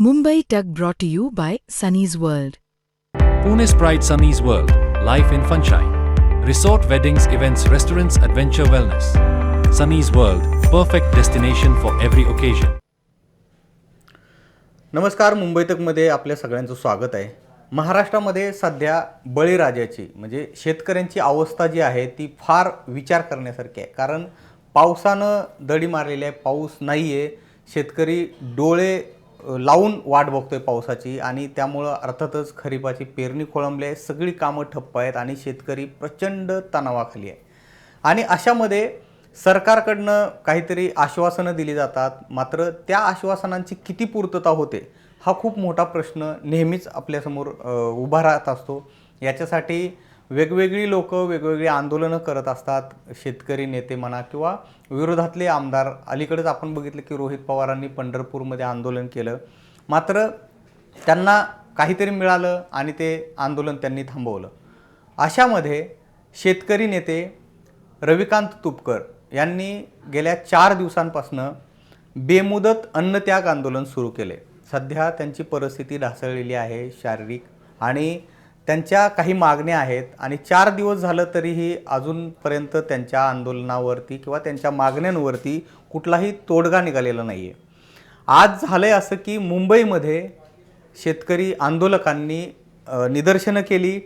Mumbai Tug brought to you by Sunny's World. Pune's Pride Sunny's World, life in funshine. Resort weddings, events, restaurants, adventure wellness. Sunny's World, perfect destination for every occasion. नमस्कार, मुंबई तकमध्ये आपल्या सगळ्यांचं स्वागत आहे. महाराष्ट्रामध्ये सध्या बळीराजाची म्हणजे शेतकऱ्यांची अवस्था जी आहे ती फार विचार करण्यासारखी आहे. कारण पावसानं दडी मारलेली आहे, पाऊस नाही आहे. शेतकरी डोळे लावून वाट बघतोय पावसाची आणि त्यामुळं अर्थातच खरीपाची पेरणी खोळंबली आहे, सगळी कामं ठप्प आहेत आणि शेतकरी प्रचंड तणावाखाली आहे. आणि अशामध्ये सरकारकडनं काहीतरी आश्वासनं दिली जातात, मात्र त्या आश्वासनांची किती पूर्तता होते हा खूप मोठा प्रश्न नेहमीच आपल्यासमोर उभा राहत असतो. याच्यासाठी वेगवेगळी लोक वेगवेगळी आंदोलनं करत असतात. शेतकरी नेते म्हणा किंवा विरोधातले आमदार. अलीकडेच आपण बघितलं की रोहित पवारांनी पंढरपूरमध्ये आंदोलन केलं, मात्र त्यांना काहीतरी मिळालं आणि ते आंदोलन त्यांनी थांबवलं. अशामध्ये शेतकरी नेते रविकांत तुपकर यांनी गेल्या 4 दिवसांपासून बेमुदत अन्नत्याग आंदोलन सुरू केले. सध्या त्यांची परिस्थिती ढासळलेली आहे शारीरिक, आणि त्यांच्या काही मागण्या आहेत आणि 4 दिवस झालं तरीही अजूनपर्यंत त्यांच्या आंदोलनावरती किंवा त्यांच्या मागण्यांवरती कुठलाही तोडगा निघालेला नाही आहे. आज झालं आहे असं की मुंबईमध्ये शेतकरी आंदोलकांनी निदर्शनं केली.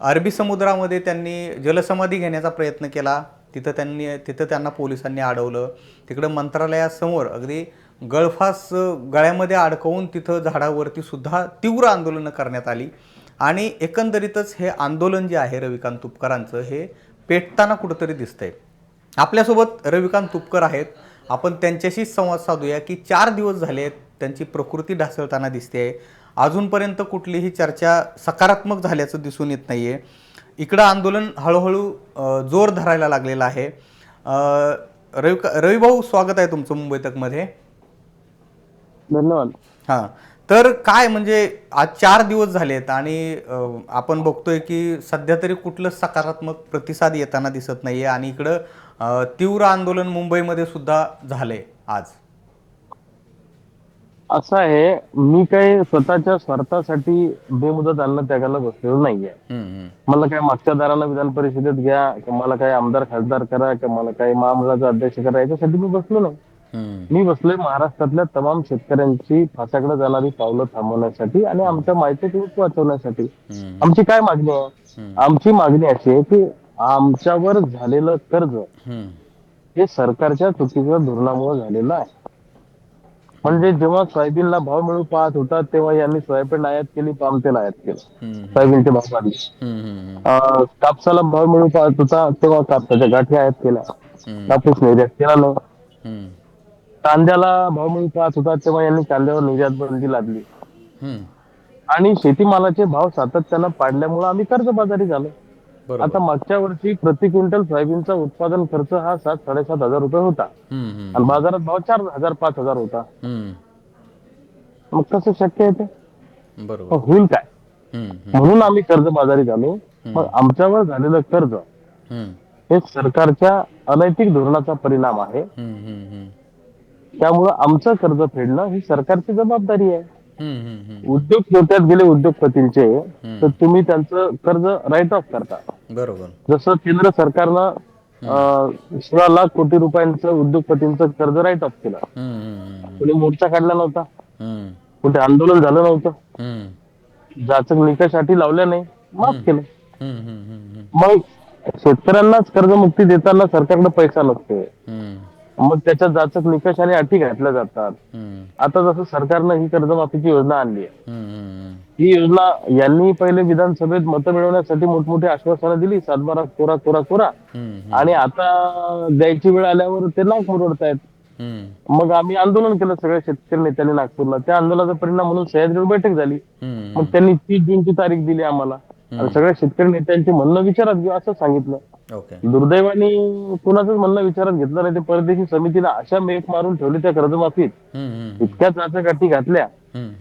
अरबी समुद्रामध्ये त्यांनी जलसमाधी घेण्याचा प्रयत्न केला. तिथं त्यांना पोलिसांनी अडवलं. तिकडं मंत्रालयासमोर अगदी गळफास गळ्यामध्ये अडकवून तिथं झाडावरती सुद्धा तीव्र आंदोलनं करण्यात आली. आणि एकंदरीतच हे आंदोलन जे आहे रविकांत तुपकरांचं हे पेटताना कुठंतरी दिसतंय. आपल्यासोबत रविकांत तुपकर आहेत. आपण त्यांच्याशीच संवाद साधूया की 4 दिवस झाले त्यांची प्रकृती ढासळताना दिसते. अजूनपर्यंत कुठलीही चर्चा सकारात्मक झाल्याचं दिसून येत नाही आहे. इकडं आंदोलन हळूहळू जोर धरायला लागलेलं आहे. रविभाऊ, स्वागत आहे तुमचं मुंबई तकमध्ये. धन्यवाद. हां, तर काय म्हणजे आज 4 दिवस झालेत आणि आपण बघतोय की सध्या तरी कुठलं सकारात्मक प्रतिसाद येताना दिसत नाही आहे आणि इकडं तीव्र आंदोलन मुंबईमध्ये सुद्धा झालंय आज. असं आहे, मी काही स्वतःच्या स्वार्थासाठी बेमुदत अन्नत्यागाला बसलेलो नाहीये. मला काय मागच्या दाराला विधान परिषदेत घ्या किंवा मला काय आमदार खासदार करा किंवा मला काय महामंडळाचा अध्यक्ष करा, याच्यासाठी मी बसलो नाही. मी बसलोय महाराष्ट्रातल्या तमाम शेतकऱ्यांची फासाकडे जाणारी पावलं थांबवण्यासाठी आणि आमच्या माहिती वाचवण्यासाठी. आमची काय मागणी आहे? आमची मागणी अशी आहे की आमच्यावर झालेलं कर्ज हे सरकारच्या चुकीच्या धोरणामुळे झालेलं आहे. म्हणजे जेव्हा सोयाबीनला भाव मिळू पाहत होता तेव्हा यांनी सोयाबीन आयात केली, पाम तेल आयात केलं, सोयाबीनचे भाव वाढले. कापसाला भाव मिळू पाहत होता तेव्हा कापसाच्या गाठी आयात केल्या, कापूस निर्यात केला नाही. कांद्याला भाव मिळू पाहत होता तेव्हा यांनी कांद्यावर निर्यात बंदी लादली आणि शेतीमालाचे भाव सातत्यानं पाडल्यामुळे आम्ही कर्जबाजारी झालो. आता मागच्या वर्षी प्रति क्विंटल सोयाबीनचा उत्पादन खर्च हा 7-7.5 हजार रुपये होता आणि बाजारात भाव 4,000-5,000 होता. मग कसं शक्य आहे ते? होईल काय? म्हणून आम्ही कर्जबाजारी झालो. मग आमच्यावर झालेलं कर्ज हे सरकारच्या अनैतिक धोरणाचा परिणाम आहे. त्यामुळं आमचं कर्ज फेडणं ही सरकारची जबाबदारी आहे. उद्योग तोट्यात गेले उद्योगपतींचे तर तुम्ही त्यांचं कर्ज राईट ऑफ करता. बरोबर. जसं केंद्र सरकारनं 16 लाख कोटी रुपयांचं उद्योगपतींचं कर्ज राईट ऑफ केलं. कुणी मोर्चा काढला नव्हता, कुठे आंदोलन झालं नव्हतं, जाचक निकषाटी लावल्या नाही, माफ केलं. मग शेतकऱ्यांनाच कर्जमुक्ती देताना सरकारकडे पैसा नसतो, मग त्याच्या जाचक निकष आणि अटी घातल्या जातात. आता जसं सरकारनं ही कर्जमाफीची योजना आणली आहे, ही योजना यांनी पहिले विधानसभेत मतं मिळवण्यासाठी मोठमोठी आश्वासनं दिली, 7-12 कोरा कोरा कोरा, आणि आता द्यायची वेळ आल्यावर ते नाक मुरडतायत. मग आम्ही आंदोलन केलं सगळ्या शेतकरी नेत्यांनी नागपूरला. त्या आंदोलनाचा परिणाम म्हणून सह्याद्रीवर बैठक झाली. मग त्यांनी 30 जूनची तारीख दिली आम्हाला आणि सगळ्या शेतकरी नेत्यांची म्हणणं विचारात घेऊ असं सांगितलं. दुर्दैवाने कुणाचंच म्हणणं विचारात घेतलं नाही. ते परदेशी समितीला अशा मेक मारून ठेवली त्या कर्जमाफीत, इतक्या चाचाकाठी घातल्या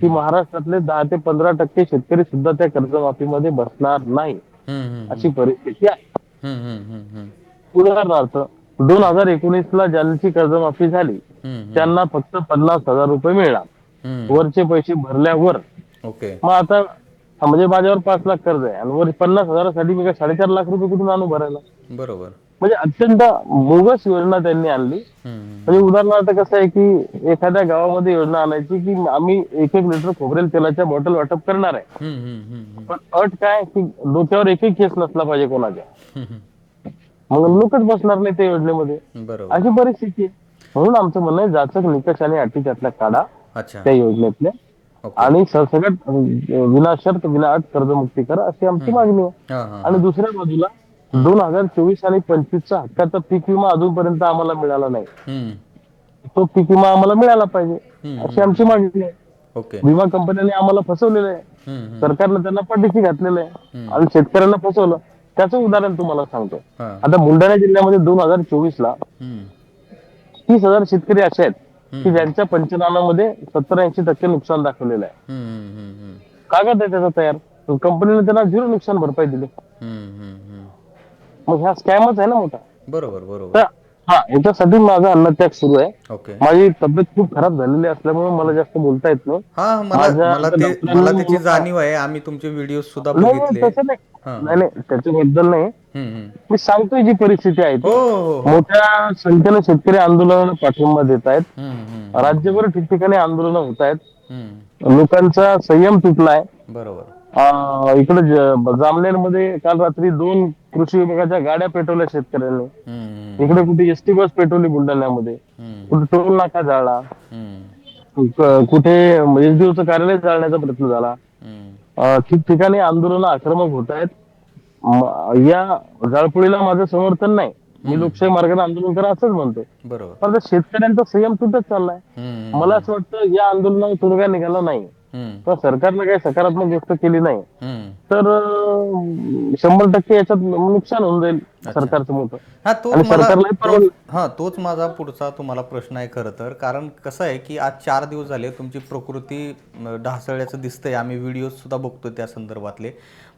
की महाराष्ट्रातले 10 ते 15% शेतकरी सुद्धा त्या कर्जमाफीमध्ये बसणार नाही अशी परिस्थिती आहे. उदाहरणार्थ 2019ला ज्यांची कर्जमाफी झाली त्यांना फक्त 50,000 रुपये मिळणार. वरचे पैसे भरल्यावर ओके. मग आता म्हणजे माझ्यावर 5 लाख कर्ज आहे आणि वर 50,000साठी मी काय 4.5 लाख रुपये कुठून आणू भरायला? बरोबर. म्हणजे अत्यंत बोगस योजना त्यांनी आणली. म्हणजे उदाहरणार्थ कसं आहे की एखाद्या गावामध्ये योजना आणायची की आम्ही 1-1 लिटर खोबरेल तेलाच्या बॉटल वाटप करणार आहे, पण अट काय की डोक्यावर एकही केस नसला पाहिजे कोणाच्या, मग लोकच बसणार नाही त्या योजनेमध्ये. बरोबर. अशी परिस्थिती आहे. म्हणून आमचं म्हणणं आहे जाचक निकष आणि अटी त्यातल्या काढा अच्छा. त्या योजनेतल्या आणि सरसकट विनाशर्त विनाअट कर्जमुक्ती करा अशी आमची मागणी आहे. आणि दुसऱ्या बाजूला 2024 आणि 25चा हक्काचा पीक विमा अजूनपर्यंत आम्हाला मिळाला नाही. तो पीक विमा आम्हाला मिळाला पाहिजे अशी आमची मागणी आहे. ओके. विमा कंपन्यांनी आम्हाला फसवलेलं आहे, सरकारनं त्यांना पाठीशी घातलेलं आहे आणि शेतकऱ्यांना फसवलं. त्याचं उदाहरण तुम्हाला सांगतो. आता बुलढाणा जिल्ह्यामध्ये 2024ला 30,000 शेतकरी असे आहेत की ज्यांच्या पंचनाम्यामध्ये 70-80% नुकसान दाखवलेलं आहे. कागद आहे त्याचा तयार, कंपनीने त्यांना 0 नुकसान भरपाई दिली. मग हा स्कॅमच आहे ना मोठा. बरोबर बरोबर. याच्यासाठी माझा अन्नत्याग सुरू आहे. ओके. माझी तब्येत खूप खराब झालेली असल्यामुळे मला जास्त बोलता येत नाही. मला त्याची जाणीव आहे. आम्ही तुमचे व्हिडिओ सुद्धा बघितले. तसं नाही त्याच्याबद्दल नाही, मी सांगतोय जी परिस्थिती आहे ती. मोठ्या संख्येने शेतकरी आंदोलनाला पाठिंबा देत आहेत. राज्यभर ठिकठिकाणी आंदोलनं होत आहेत. लोकांचा संयम तुटलाय. बरोबर. इकडे जामनेरमध्ये काल रात्री 2 कृषी विभागाच्या गाड्या पेटवल्या शेतकऱ्यांनी. इकडे कुठे एसटी बस पेटवली बुलढाण्यामध्ये, कुठे टोल नाका जाळला, कुठे एसडीओचं कार्यालय जाळण्याचा प्रयत्न झाला. ठिकठिकाणी आंदोलनं आक्रमक होत आहेत. या जाळपोळीला माझं समर्थन नाही. मी लोकशाही मार्गाने आंदोलन करा असंच म्हणतो. बरोबर. पण शेतकऱ्यांचा संयम तुटत चाललाय. मला असं वाटतं या आंदोलनावर तोडगा निघाला नाही तर सरकारनं काही सकारात्मक गोष्ट केली नाही तर 100% याच्यात नुकसान होऊन जाईल सरकारचं मोठं. तोच माझा पुढचा तुम्हाला प्रश्न आहे खरं तर. कारण कसं आहे की आज 4 दिवस झाले तुमची प्रकृती ढासळल्याचं दिसतंय. आम्ही व्हिडिओ सुद्धा बघतो त्या संदर्भातले.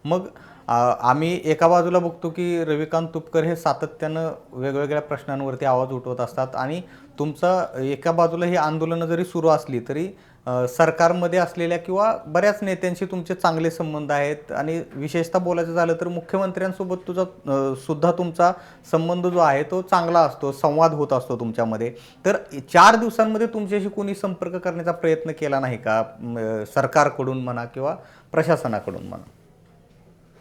मग आम्ही एका बाजूला बघतो की रविकांत तुपकर हे सातत्यानं वेगवेगळ्या प्रश्नांवरती आवाज उठवत असतात आणि तुमचा एका बाजूला ही आंदोलनं जरी सुरू असली तरी सरकारमध्ये असलेल्या किंवा बऱ्याच नेत्यांशी तुमचे चांगले संबंध आहेत आणि विशेषतः बोलायचं झालं तर मुख्यमंत्र्यांसोबत सुद्धा तुमचा संबंध जो आहे तो चांगला असतो, संवाद होत असतो तुमच्यामध्ये. तर 4 दिवसांमध्ये तुमच्याशी कोणी संपर्क करण्याचा प्रयत्न केला नाही का, सरकारकडून म्हणा किंवा प्रशासनाकडून म्हणा?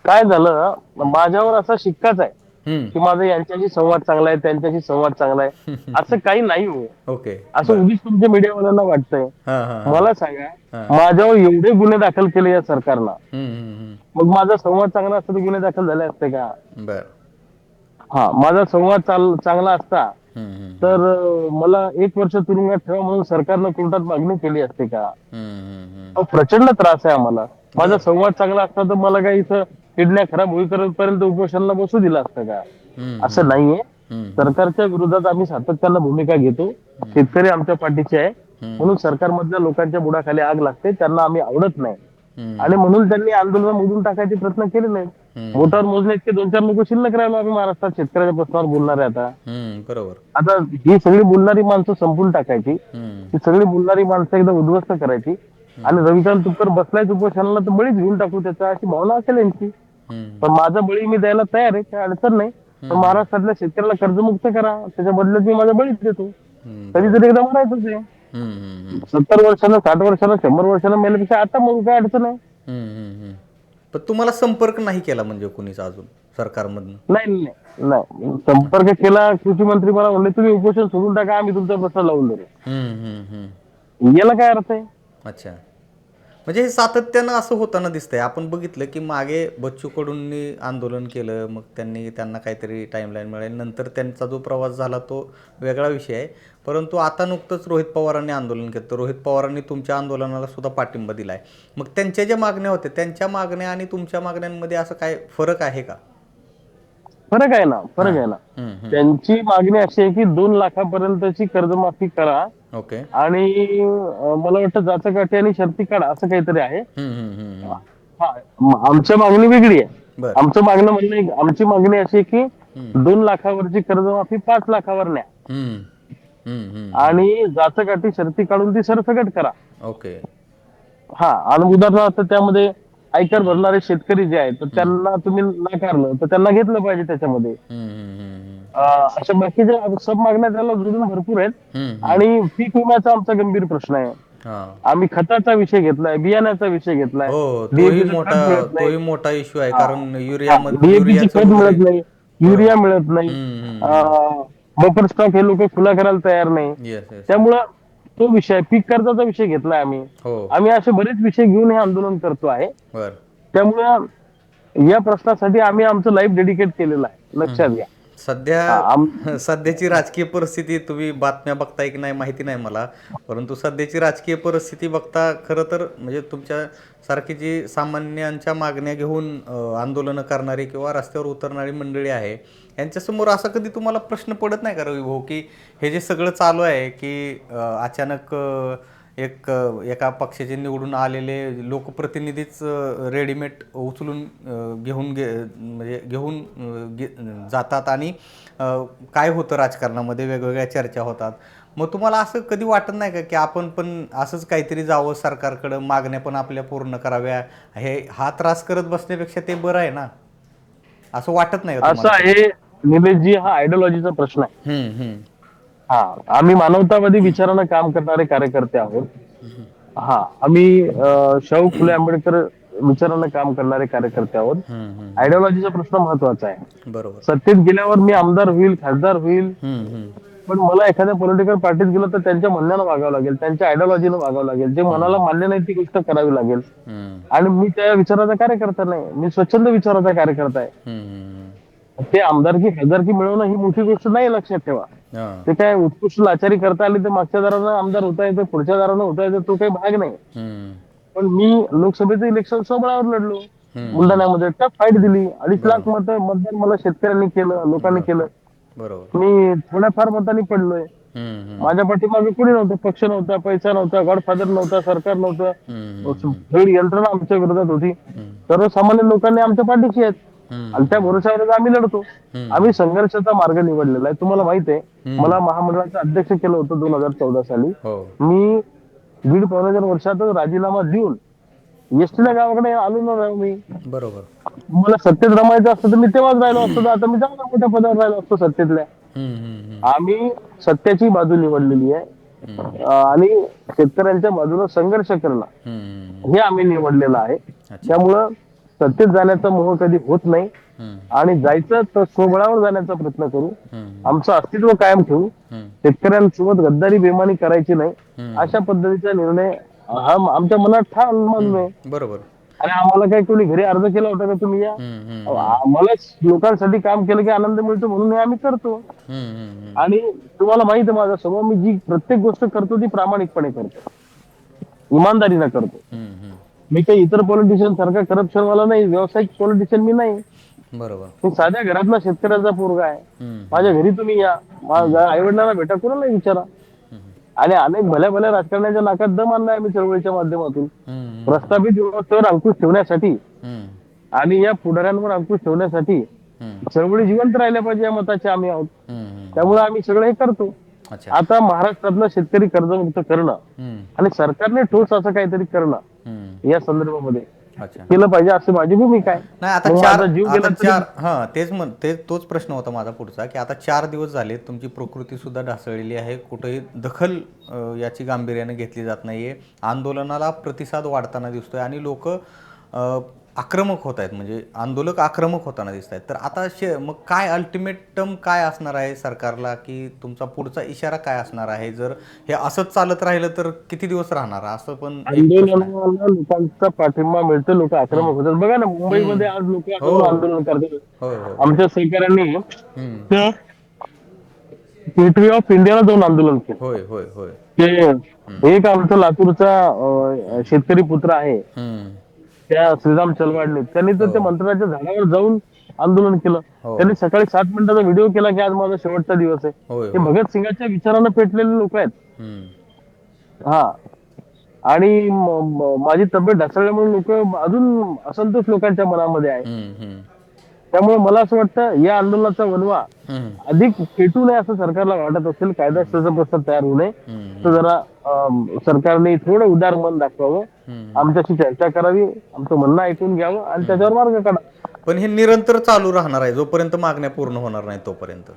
काय झालं, माझ्यावर असा शिक्काच आहे की माझा यांच्याशी संवाद चांगला आहे, त्यांच्याशी संवाद चांगला आहे, असं काही नाही हो. ओके. असं उगीच तुमच्या मीडियावाल्यांना वाटतंय. मला सांगा, माझ्यावर एवढे गुन्हे दाखल केले या सरकारनं, मग माझा संवाद चांगला असता तर गुन्हे दाखल झाले असते का? माझा संवाद चांगला असता तर मला 1 वर्ष तुरुंगात ठेवा म्हणून सरकारनं कोर्टात मागणी केली असते का? प्रचंड त्रास आहे आम्हाला. माझा संवाद चांगला असता तर मला काही इथं किडण्या खराब होईपर्यंत उपोषणाला बसू दिला असतं का? असं नाहीये. सरकारच्या विरोधात आम्ही सातत्यानं भूमिका घेतो. शेतकरी आमच्या पाठीचे आहे म्हणून सरकारमधल्या लोकांच्या बुडाखाली आग लागते, त्यांना आम्ही आवडत नाही आणि म्हणून त्यांनी आंदोलन मोडून टाकायचे प्रयत्न केले नाहीत. मोटार मोजणे इतके 2-4 लोक शिल्लक राहिलो आम्ही महाराष्ट्रात शेतकऱ्याच्या प्रश्नावर बोलणारे. बरोबर. आता ही सगळी बोलणारी माणसं संपून टाकायची, ही सगळी बोलणारी माणसं एकदा उद्ध्वस्त करायची आणि रविकांत तुपकर बसलायच उपोषणाला तर बळीच घेऊन टाकू त्याचा, अशी भावना असेल यांची. पण माझा बळी मी द्यायला तयार आहे, काय अडचण नाही. पण महाराष्ट्रातल्या शेतकऱ्याला कर्जमुक्त करा, त्याच्या बदल्यात मी माझा बळीच देतो. कधीतरी एकदा म्हणायचंच आहे. 70 वर्षानं 60 वर्षानं 100 वर्षानं मेल्यापेक्षा आता मग काय अडचण आहे. पण तुम्हाला संपर्क नाही केला म्हणजे कोणीच अजून सरकारमधनं? नाही संपर्क केला. कृषी मंत्री मला म्हणले तुम्ही उपोषण सोडून टाका, आम्ही तुमचा प्रश्न लावून देऊ. याला काय अर्थ आहे? अच्छा. म्हणजे हे सातत्यानं असं होताना दिसतंय. आपण बघितलं की मागे बच्चू कडूंनी आंदोलन केलं, मग त्यांना काहीतरी टाइमलाईन मिळाली, नंतर त्यांचा जो प्रवास झाला तो वेगळा विषय आहे. परंतु आता नुकतंच रोहित पवारांनी आंदोलन केलं, तर रोहित पवारांनी तुमच्या आंदोलनाला सुद्धा पाठिंबा दिलाय. मग त्यांच्या ज्या मागण्या होत्या त्यांच्या मागण्या आणि तुमच्या मागण्यांमध्ये असं काय फरक आहे का? फरक आहे ना. त्यांची मागणी अशी आहे की 2 लाखापर्यंतची कर्जमाफी करा. ओके. आणि मला वाटतं जाचक अटी आणि शर्ती काढा असं काहीतरी आहे. आमच्या मागणी वेगळी आहे. आमची मागणी अशी आहे की 2 लाखावरची कर्जमाफी 5 लाखावर न्या. आणि जाचकाठी शर्ती काढून ती सरसकट करा. ओके. हा, आणि उदाहरणार्थ त्यामध्ये आयकर भरणारे शेतकरी जे आहेत तर त्यांना तुम्ही नाकारलं तर त्यांना घेतलं पाहिजे त्याच्यामध्ये. अशा बाकीच्या सब मागण्या त्याला जोडून भरपूर आहेत. आणि पीक विम्याचा आमचा गंभीर प्रश्न आहे. आम्ही खताचा विषय घेतलाय, बियाण्याचा विषय घेतलाय, तोही मोठा इश्यू आहे, कारण डीएपीची खत मिळत नाही, युरिया मिळत नाही, बफर स्टॉक हे लोक खुला करायला तयार नाही. त्यामुळं तो विषय, पीक कर्जाचा विषय घेतलाय आम्ही असे बरेच विषय घेऊन हे आंदोलन करतो आहे. त्यामुळं या प्रश्नासाठी आम्ही आमचं लाईफ डेडिकेट केलेलं आहे, लक्षात घ्या. सध्याची राजकीय परिस्थिती, तुम्ही बातम्या बघताय की नाही माहिती नाही मला, परंतु सध्याची राजकीय परिस्थिती बघता खरं तर म्हणजे तुमच्या सारखी जी सामान्यांच्या मागण्या घेऊन आंदोलनं करणारी किंवा रस्त्यावर उतरणारी मंडळी आहे, यांच्यासमोर असा कधी तुम्हाला प्रश्न पडत नाही का रवी भाऊ, की हे जे सगळं चालू आहे की अचानक एका पक्षाचे निवडून आलेले लोकप्रतिनिधीच रेडीमेड उचलून घेऊन जातात आणि काय होतं राजकारणामध्ये वेगवेगळ्या चर्चा होतात. मग तुम्हाला असं कधी वाटत नाही का की आपण पण असंच काहीतरी जावं सरकारकडं, मागण्या पण आपल्या पूर्ण कराव्या, हा त्रास करत बसण्यापेक्षा ते बरं आहे ना, असं वाटत नाही का? असं आहे निलेशजी, हा आयडिओलॉजीचा प्रश्न आहे. हा, आम्ही मानवतावादी विचारानं काम करणारे कार्यकर्ते आहोत. हा, आम्ही शाहू फुले आंबेडकर विचारानं काम करणारे कार्यकर्ते आहोत. आयडिओलॉजीचा प्रश्न महत्वाचा आहे. बरोबर. सत्तेत गेल्यावर मी आमदार होईल, खासदार होईल, पण मला एखाद्या पॉलिटिकल पार्टीत गेलं तर त्यांच्या म्हणण्यानं वागावं लागेल, त्यांच्या आयडिओलॉजीनं वागावं लागेल, जे मनाला मान्य नाही ती गोष्ट करावी लागेल. आणि मी त्या विचाराचा कार्यकर्ता नाही, मी स्वच्छंद विचाराचा कार्यकर्ता आहे. ते आमदारकी खासदारकी मिळवणं ही मोठी गोष्ट नाही, लक्षात ठेवा. ते काय उत्कृष्ट लाचारी करता आली तर मागच्या दारानं आमदार होता येतं, पुढच्या दारानं होता येतं, तो काही भाग नाही. पण मी लोकसभेचं इलेक्शन सोबळावर लढलो बुलढाण्यामध्ये, टफ फाईट दिली, 2.5 लाख मतदान मला शेतकऱ्यांनी केलं, लोकांनी केलं. मी थोड्याफार मतांनी पडलोय. माझ्या पाठीमागे कुणी नव्हतं, पक्ष नव्हता, पैसा नव्हता, गॉडफादर नव्हता, सरकार नव्हतं, सगळी यंत्रणा आमच्या विरोधात होती. सर्वसामान्य लोकांनी आमच्या पाठीशी आहेत आणि त्या भरोशावर आम्ही लढतो. आम्ही संघर्षाचा मार्ग निवडलेला आहे. तुम्हाला माहित आहे, मला महामंडळाचं अध्यक्ष केलं होतं 2014 साली. मी 1.5-2.5 वर्षातच राजीनामा देऊन एसटीला गावाकडे आलो ना राहू मी. बरोबर. मला सत्तेत रमायचं असतं तर मी तेव्हाच राहिलो असतो, आता मी चांगल्या मोठ्या पदावर राहिलो असतो सत्तेतल्या. आम्ही सत्याची बाजू निवडलेली आहे आणि शेतकऱ्यांच्या बाजूला संघर्ष करणं हे आम्ही निवडलेलं आहे. त्यामुळं सत्तेत जाण्याचा मोह कधी होत नाही आणि जायचं तर स्वबळावर जाण्याचा प्रयत्न करू, आमचं अस्तित्व कायम ठेवू, शेतकऱ्यांसोबत गद्दारी बेमानी करायची नाही, अशा पद्धतीचा निर्णय हा आमच्या मनात ठाम मानून आहे. बरोबर. आणि आम्हाला काय कोणी घरी अर्ज केला होता का तुम्ही या, आम्हालाच लोकांसाठी काम केलं की आनंद मिळतो म्हणून हे आम्ही करतो. आणि तुम्हाला माहित आहे माझा स्वभाव, मी जी प्रत्येक गोष्ट करतो ती प्रामाणिकपणे करतो, इमानदारीनं करतो. मी काही इतर पॉलिटिशियन सारखा करप्शनवाला नाही, व्यावसायिक पॉलिटिशियन मी नाही. बरोबर. मी साध्या घरातला शेतकऱ्याचा पोरगा आहे. माझ्या घरी तुम्ही या, माझ्या आई वडिलांना भेटा, कोणाला विचारा. आणि अनेक भल्या भल्या राजकारण्याच्या नाकात दम आणलाय आम्ही चळवळीच्या माध्यमातून. प्रस्थापित व्यवस्थेवर अंकुश ठेवण्यासाठी आणि या पुढाऱ्यांवर अंकुश ठेवण्यासाठी चळवळी जिवंत राहिल्या पाहिजे या मताचे आम्ही आहोत. त्यामुळे आम्ही सगळं हे करतो. आता महाराष्ट्रातलं शेतकरी कर्जमुक्त करणं आणि सरकारने ठोस असं काहीतरी करणं या संदर्भामध्ये केलं पाहिजे अशी माझी भूमिका आहे. नाही, आता तोच प्रश्न होता माझा पुढचा, की आता 4 दिवस झाले, तुमची प्रकृती सुद्धा ढासळलेली आहे, कुठेही दखल याची गांभीर्याने घेतली जात नाहीये, आंदोलनाला प्रतिसाद वाढताना दिसतोय आणि लोक आक्रमक होत आहेत, म्हणजे आंदोलक आक्रमक होताना दिसत आहेत. तर आता मग काय अल्टिमेटम काय असणार आहे सरकारला, की तुमचा पुढचा इशारा काय असणार आहे? जर हे असंच चालत राहिलं तर किती दिवस राहणार असं पण आंदोलनाला लोकांचा पाठिंबा मिळतो, लोक आक्रमक होतात. बघा ना, मुंबईमध्ये आज लोक आंदोलन करतात. आमच्या सहकाऱ्यांनी गेटवे ऑफ इंडियाला जाऊन आंदोलन केलं. होय होय होय. ते एक आमचा लातूरचा शेतकरी पुत्र आहे, त्या श्रीराम चलवाडले, त्यांनी तर त्या मंत्राच्या झाडावर जाऊन आंदोलन केलं. त्यांनी सकाळी 7 मिनिटाचा व्हिडिओ केला की आज माझा शेवटचा दिवस आहे. ते भगतसिंगाच्या विचारानं पेटलेले लोक आहेत. हा, आणि माझी तब्येत ढासळल्यामुळे लोक अजून असंतोष लोकांच्या मनामध्ये आहे. त्यामुळे मला असं वाटतं या आंदोलनाचा वनवा अधिक पेटू नये असं सरकारला वाटत असेल, कायदा सुव्यवस्था तयार होऊ नये, तर जरा सरकारने थोडं उदार मन दाखवावं, आमच्याशी चर्चा करावी, आमचं म्हणणं ऐकून घ्यावं आणि त्याच्यावर मार्ग काढा. पण हे निरंतर चालू राहणार आहे जोपर्यंत मागण्या पूर्ण होणार नाही तोपर्यंत.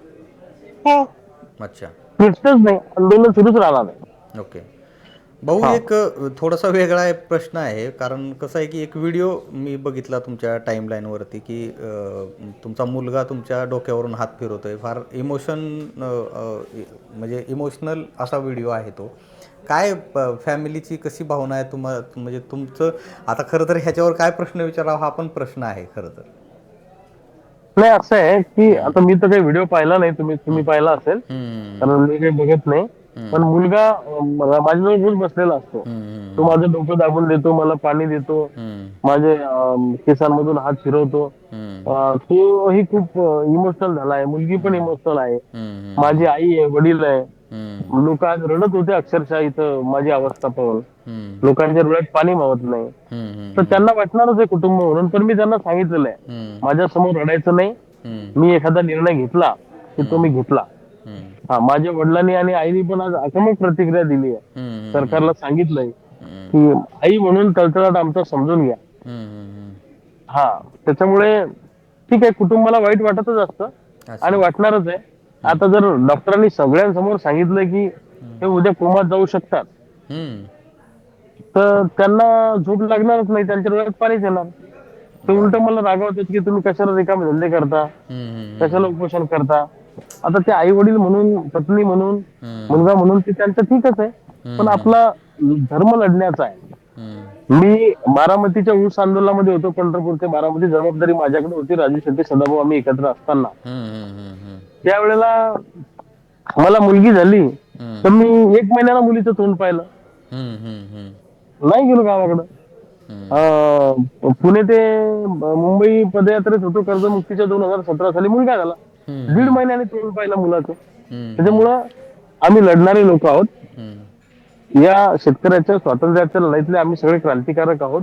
अच्छा, प्रश्नच नाही, आंदोलन सुरूच राहणार आहे. ओके भाऊ, एक थोडासा वेगळा प्रश्न आहे, कारण कसं आहे की एक व्हिडिओ मी बघितला तुमच्या टाईमलाईनवरती की तुमचा मुलगा तुमच्या डोक्यावरून हात फिरवतोय, फार म्हणजे इमोशनल असा व्हिडिओ आहे तो. काय फॅमिलीची कशी भावना आहे म्हणजे तुमचं आता खरं तर ह्याच्यावर काय प्रश्न विचारावा हा पण प्रश्न आहे खरं तर. नाही, असं आहे की आता मी तर काही व्हिडिओ पाहिला नाही, तुम्ही पाहिला असेल कारण मी काही बघत नाही, पण मुलगा माझ्याजवळ रोज बसलेला असतो, तो माझं डोकं दाबून देतो, मला पाणी देतो, माझ्या केसांमधून हात फिरवतो, तोही खूप इमोशनल झाला आहे, मुलगी पण इमोशनल आहे, माझी आई आहे, वडील आहे, लोक आज रडत होते अक्षरशः इथं माझी अवस्था पाहून, लोकांच्या डोळ्यात पाणी मावत नाही, तर त्यांना वाटणारच आहे कुटुंब म्हणून. पण मी त्यांना सांगितलेलं आहे माझ्या समोर रडायचं नाही, मी एखादा निर्णय घेतला की तो मी घेतला. हा, माझ्या वडिलांनी आणि आईनी पण आज आक्रमक प्रतिक्रिया दिली आहे, सरकारला सांगितलंय की आई म्हणून तळतळाट आमचा समजून घ्या. हा, त्याच्यामुळे ठीक आहे, कुटुंबाला वाईट वाटतच असतं आणि वाटणारच आहे. आता जर डॉक्टरांनी सगळ्यांसमोर सांगितलं की ते उद्या कोमात जाऊ शकतात, तर त्यांना झोप लागणारच नाही, त्यांच्या डोळ्यात पाणीच येणार. ते उलट मला रागवतात की तुम्ही कशाला रिकामे धंदे करता, कशाला उपोषण करता. आता ते आई वडील म्हणून, पत्नी म्हणून, मुलगा म्हणून ते त्यांचं ठीकच आहे, पण आपला धर्म लढण्याचा आहे. मी बारामतीच्या ऊस आंदोलनामध्ये होतो, पंढरपूर ते बारामती, जबाबदारी माझ्याकडे होती, राजू शेट्टी, सदाभाऊ आम्ही एकत्र असताना. त्यावेळेला मला मुलगी झाली तर मी 1 महिन्याला मुलीचं तोंड पाहिलं, नाही गेलो गावाकडं. पुणे ते मुंबई पदयात्रेत होतो, कर्जमुक्तीच्या 2017 साली मुलगा झाला, 1.5 महिन्याने तोंड पाहिलं मुलाचं. त्याच्यामुळं आम्ही लढणारे लोक आहोत, या शेतकऱ्याच्या स्वातंत्र्याच्या लढाईतले आम्ही सगळे क्रांतिकारक आहोत.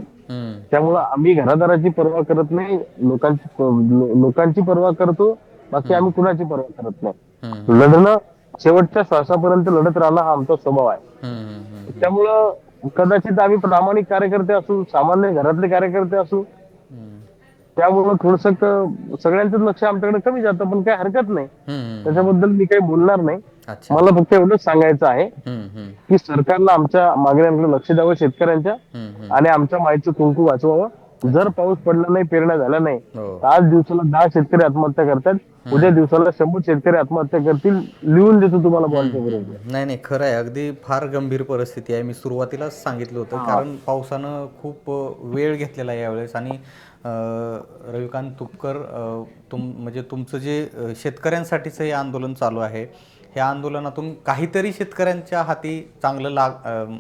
त्यामुळं आम्ही घरादाराची पर्वा करत नाही, लोकांची पर्वा करतो, बाकी आम्ही कुणाची पर्वा करत नाही. लढणं, शेवटच्या श्वासापर्यंत लढत राहणं हा आमचा स्वभाव आहे. त्यामुळं कदाचित आम्ही प्रामाणिक कार्यकर्ते असू, सामान्य घरातले कार्यकर्ते असू, त्यामुळं थोडस सगळ्यांचं लक्ष आमच्याकडे कमी जातं, पण काही हरकत नाही, त्याच्याबद्दल मी काही बोलणार नाही. मला फक्त एवढंच सांगायचं आहे की सरकारला आमच्या मागण्यांकडे लक्ष द्यावं, शेतकऱ्यांच्या, आणि आमच्या माईचं कुंकू वाचवावं. जर पाऊस पडला नाही, पेरण्या झाल्या नाही, आज दिवसाला 10 शेतकरी आत्महत्या करतात, उद्या दिवसाला 100 शेतकरी आत्महत्या करतील. लिहून देतो तुम्हाला बॉलच्या बरोबर. नाही, खरं आहे, अगदी फार गंभीर परिस्थिती आहे. मी सुरुवातीलाच सांगितलं होतं, कारण पावसानं खूप वेळ घेतलेला आहे यावेळेस. आणि रविकांत तुपकर, म्हणजे तुमचं जे शेतकऱ्यांसाठीचं हे आंदोलन चालू आहे, ह्या आंदोलनातून काहीतरी शेतकऱ्यांच्या हाती चांगलं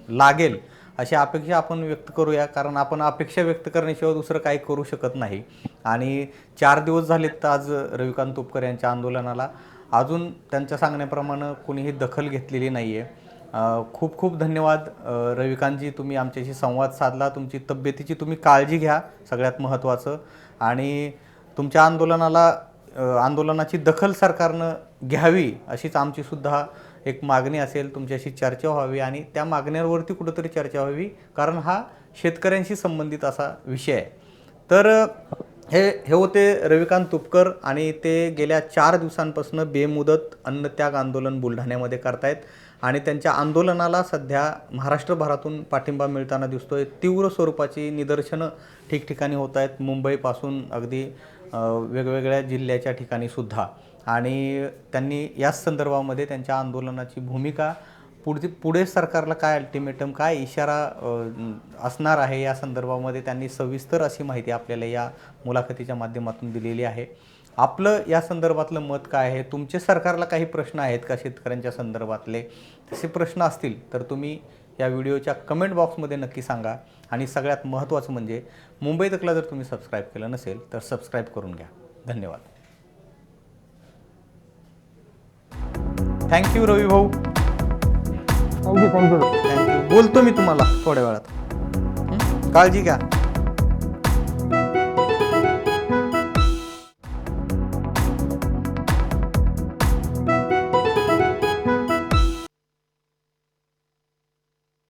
लागेल अशी अपेक्षा आपण व्यक्त करूया, कारण आपण अपेक्षा व्यक्त करण्याशिवाय दुसरं काही करू शकत नाही. आणि 4 दिवस झालेत आज रविकांत तुपकर यांच्या आंदोलनाला, अजून त्यांच्या सांगण्याप्रमाणे कोणीही दखल घेतलेली नाही आहे. खूप खूप धन्यवाद रविकांतजी, तुम्ही आमच्याशी संवाद साधला, तुमची तब्येतीची तुम्ही काळजी घ्या सगळ्यात महत्त्वाचं, आणि तुमच्या आंदोलनाची दखल सरकारनं घ्यावी अशीच आमची सुद्धा एक मागणी असेल. तुमच्याशी चर्चा व्हावी आणि त्या मागण्यांवरती कुठंतरी चर्चा व्हावी, कारण हा शेतकऱ्यांशी संबंधित असा विषय आहे. तर हे होते रविकांत तुपकर, आणि ते गेल्या 4 दिवसांपासून बेमुदत अन्नत्याग आंदोलन बुलढाण्यामध्ये करतायत, आणि त्यांच्या आंदोलनाला सध्या महाराष्ट्रभरातून पाठिंबा मिळताना दिसतोय. तीव्र स्वरूपाची निदर्शनं ठिकठिकाणी होत आहेत, मुंबईपासून अगदी वेगवेगळ्या जिल्ह्याच्या ठिकाणी सुद्धा. आणि त्यांनी याच संदर्भामध्ये त्यांच्या आंदोलनाची भूमिका, पुढे सरकारला काय अल्टिमेटम, काय इशारा असणार आहे या संदर्भामध्ये त्यांनी सविस्तर अशी माहिती आपल्याला या मुलाखतीच्या माध्यमातून दिलेली आहे. आपलं या संदर्भातलं मत काय आहे, तुमचे सरकारला काही प्रश्न आहेत का शेतकऱ्यांच्या संदर्भातले, तसे प्रश्न असतील तर तुम्ही या व्हिडिओच्या कमेंट बॉक्समध्ये नक्की सांगा. आणि सगळ्यात महत्त्वाचं म्हणजे मुंबई तकला जर तुम्ही सबस्क्राईब केलं नसेल तर सबस्क्राईब करून घ्या. धन्यवाद. थँक्यू रवी भाऊ. थँक्यू. बोलतो मी तुम्हाला थोड्या वेळात. काळजी घ्या.